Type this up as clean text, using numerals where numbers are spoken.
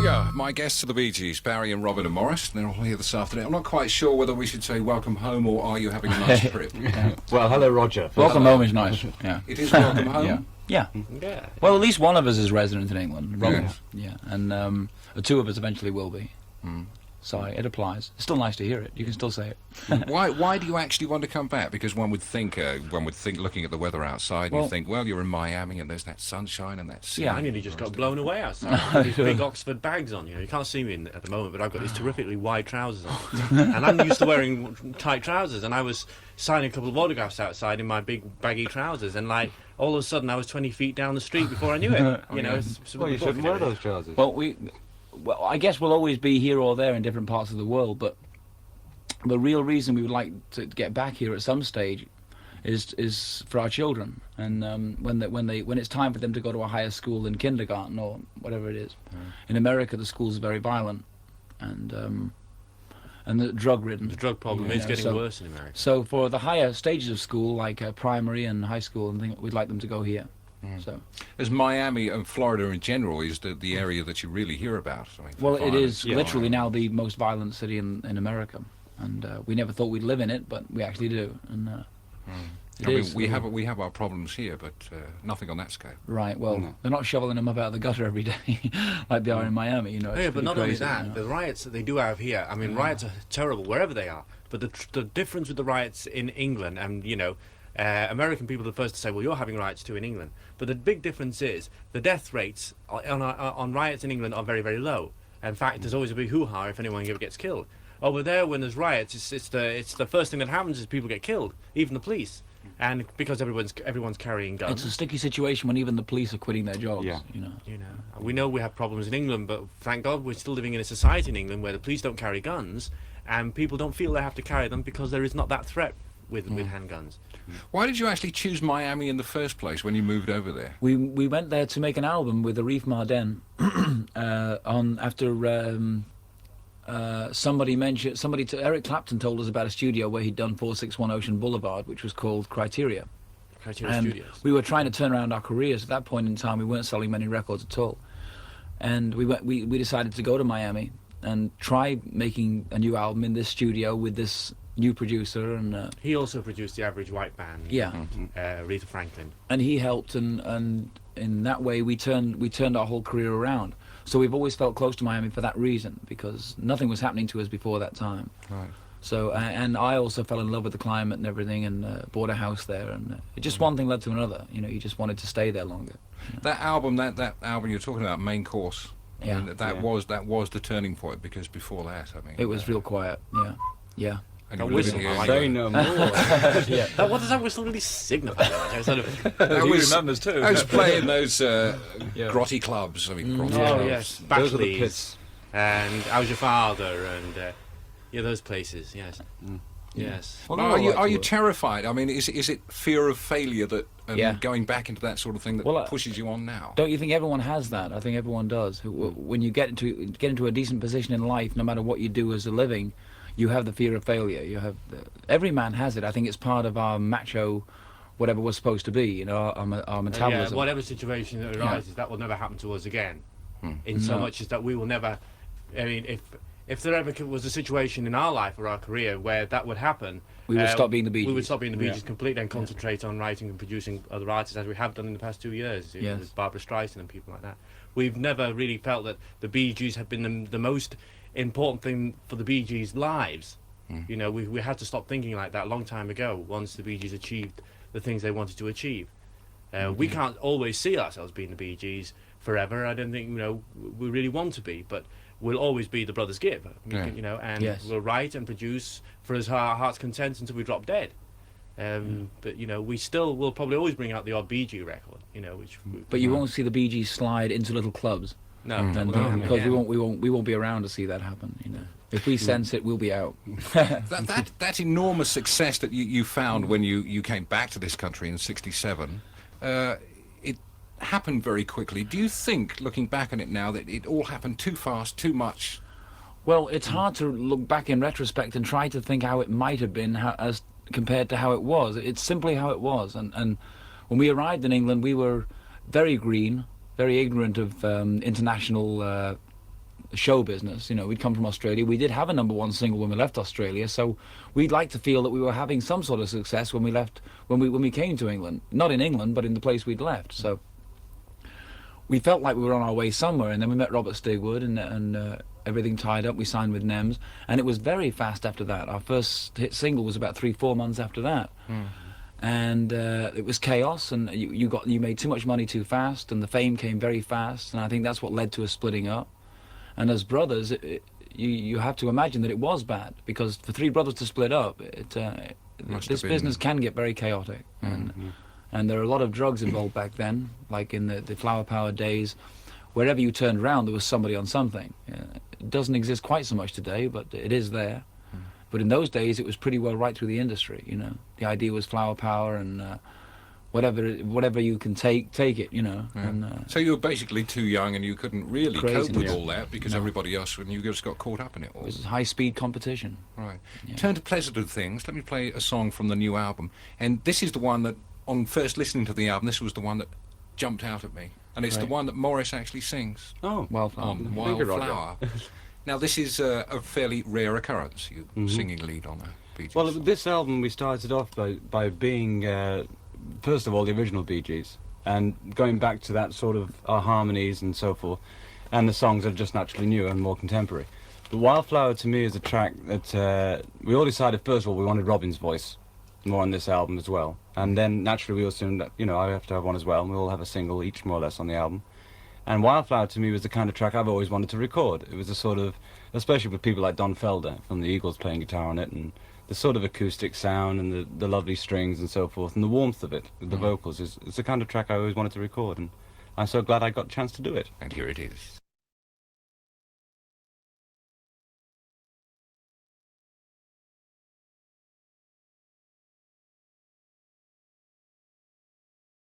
we go. My guests are the Bee Gees, Barry and Robin and Morris. They're all here this afternoon. I'm not quite sure whether we should say welcome home or are you having a nice trip? Well, hello, Roger. Welcome home is nice. Yeah. It is welcome home? Yeah. Well, at least one of us is resident in England. Robin. Yeah. And the two of us eventually will be. So it applies. It's still nice to hear it. You can still say it. Why do you actually want to come back? Because one would think, looking at the weather outside, you think, well, you're in Miami and there's that sunshine and that sea. Yeah. I nearly just got blown away outside. With these big Oxford bags on, you know. You can't see me at the moment, but I've got these terrifically wide trousers on. And I'm used to wearing tight trousers, and I was signing a couple of autographs outside in my big baggy trousers, and like all of a sudden I was 20 feet down the street before I knew it. You know, Well, you shouldn't wear those trousers. Well, I guess we'll always be here or there in different parts of the world, but the real reason we would like to get back here at some stage is for our children, and when it's time for them to go to a higher school in kindergarten or whatever it is. In America, the schools are very violent and the drug-ridden. The drug problem is getting worse in America. So for the higher stages of school, like primary and high school, and things, we'd like them to go here. So, as Miami and Florida in general is the area that you really hear about. I mean, well, it is violence. literally now the most violent city in America, and we never thought we'd live in it, but we actually do. And we have our problems here, but nothing on that scale. Right. Well, they're not shoveling them up out of the gutter every day like they are in Miami. You know. Yeah, but not only crazy, that, you know. the riots that they do have here. I mean, riots are terrible wherever they are. But the difference with the riots in England, and you know. American people are the first to say, well, you're having riots too in England. But the big difference is the death rates on riots in England are very, very low. In fact, there's always a big hoo-ha if anyone ever gets killed. Over there, when there's riots, it's the first thing that happens is people get killed, even the police. And because everyone's carrying guns. It's a sticky situation when even the police are quitting their jobs. Yeah. You know. We know we have problems in England, but thank God we're still living in a society in England where the police don't carry guns, and people don't feel they have to carry them because there is not that threat with handguns. Why did you actually choose Miami in the first place when you moved over there? We went there to make an album with Arif Marden Eric Clapton told us about a studio where he'd done 461 Ocean Boulevard, which was called Criteria. Criteria Studios. We were trying to turn around our careers. At that point in time, we weren't selling many records at all, and we decided to go to Miami and try making a new album in this studio with this new producer, and he also produced the Average White Band. Yeah, Aretha Franklin, and he helped, and in that way we turned our whole career around. So we've always felt close to Miami for that reason, because nothing was happening to us before that time. Right. So and I also fell in love with the climate and everything, and bought a house there, and just one thing led to another. You know, you just wanted to stay there longer. You know? That album you're talking about, Main Course. Yeah. I mean, that was the turning point, because before that, I mean, It was real quiet. Yeah. And That you were living whistle, here. Say no more. Yeah. what does that whistle really signify? That He was, remembers too. I was playing those grotty clubs. I mean, grotty Oh clubs. yes, Those are the Backley's, pits. and How's Your Father, and those places. Yes, yes. Well, Well, are I you like to work. terrified? I mean, is it fear of failure that Yeah. going back into that sort of thing that Well, pushes you on now? Don't you think everyone has that? I think everyone does. When you get into a decent position in life, no matter what you do as a living, you have the fear of failure. Every man has it. I think it's part of our macho, whatever we're supposed to be. You know, our metabolism. Whatever situation that arises, that will never happen to us again. In so No. much as that we will never. I mean, if there ever was a situation in our life or our career where that would happen, We would stop being the Bee We would Gees. stop being the Bee Gees completely and concentrate on writing and producing other artists, as we have done in the past 2 years, Yes. with Barbara Streisand and people like that. We've never really felt that the Bee Gees have been the most important thing for the Bee Gees' lives. You know, we had to stop thinking like that a long time ago, once the Bee Gees achieved the things they wanted to achieve. We can't always see ourselves being the Bee Gees forever. I don't think, we really want to be, but we'll always be the Brothers Gibb, and Yes. we'll write and produce for our heart's content until we drop dead. But, we still will probably always bring out the odd Bee Gee record, which... But you won't see the Bee Gees slide into little clubs, No, and, because we won't be around to see that happen. You know, if we sense it, we'll be out. That enormous success that you found when you came back to this country in '67, it happened very quickly. Do you think, looking back on it now, that it all happened too fast, too much? Well, it's hard to look back in retrospect and try to think how it might have been as compared to how it was. It's simply how it was. And when we arrived in England, we were very green, very ignorant of international show business. You know, we'd come from Australia. We did have a #1 single when we left Australia, so we'd like to feel that we were having some sort of success when we left, when we came to England. Not in England, but in the place we'd left. So we felt like we were on our way somewhere, and then we met Robert Stigwood, and everything tied up. We signed with NEMS, and it was very fast after that. Our first hit single was about 3-4 months after that. And it was chaos, and you made too much money too fast, and the fame came very fast, and I think that's what led to us splitting up. And as brothers, you have to imagine that it was bad, because for 3 brothers to split up, this business can get very chaotic, and there are a lot of drugs involved back then, like in the Flower Power days. Wherever you turned around, there was somebody on something. It doesn't exist quite so much today, but it is there. But in those days, it was pretty well right through the industry. You know, the idea was Flower Power, and whatever you can take it. You know. Yeah. And, So you were basically too young, and you couldn't really cope with Craziness. all that because everybody else, and you just got caught up in it all. it was high-speed competition. Right. Yeah. Turn to pleasanter things. Let me play a song from the new album, and this is the one that, on first listening to the album, this was the one that jumped out at me, and it's the Right. one that Morris actually sings Oh, Wildflower. on Thank you, Roger. Wildflower. Now this is a fairly rare occurrence. You singing lead on a Bee Gees well, song. this album we started off by being, first of all, the original Bee Gees, and going back to that sort of our harmonies and so forth, and the songs are just naturally newer and more contemporary. But Wildflower to me is a track that we all decided, first of all, we wanted Robin's voice more on this album as well, and then naturally we all assumed that, you know, I have to have one as well, and we all have a single each more or less on the album. And Wildflower to me was the kind of track I've always wanted to record. It was a sort of, especially with people like Don Felder from the Eagles playing guitar on it, and the sort of acoustic sound and the lovely strings and so forth, and the warmth of it, the vocals, it's the kind of track I always wanted to record, and I'm so glad I got a chance to do it. And here it is.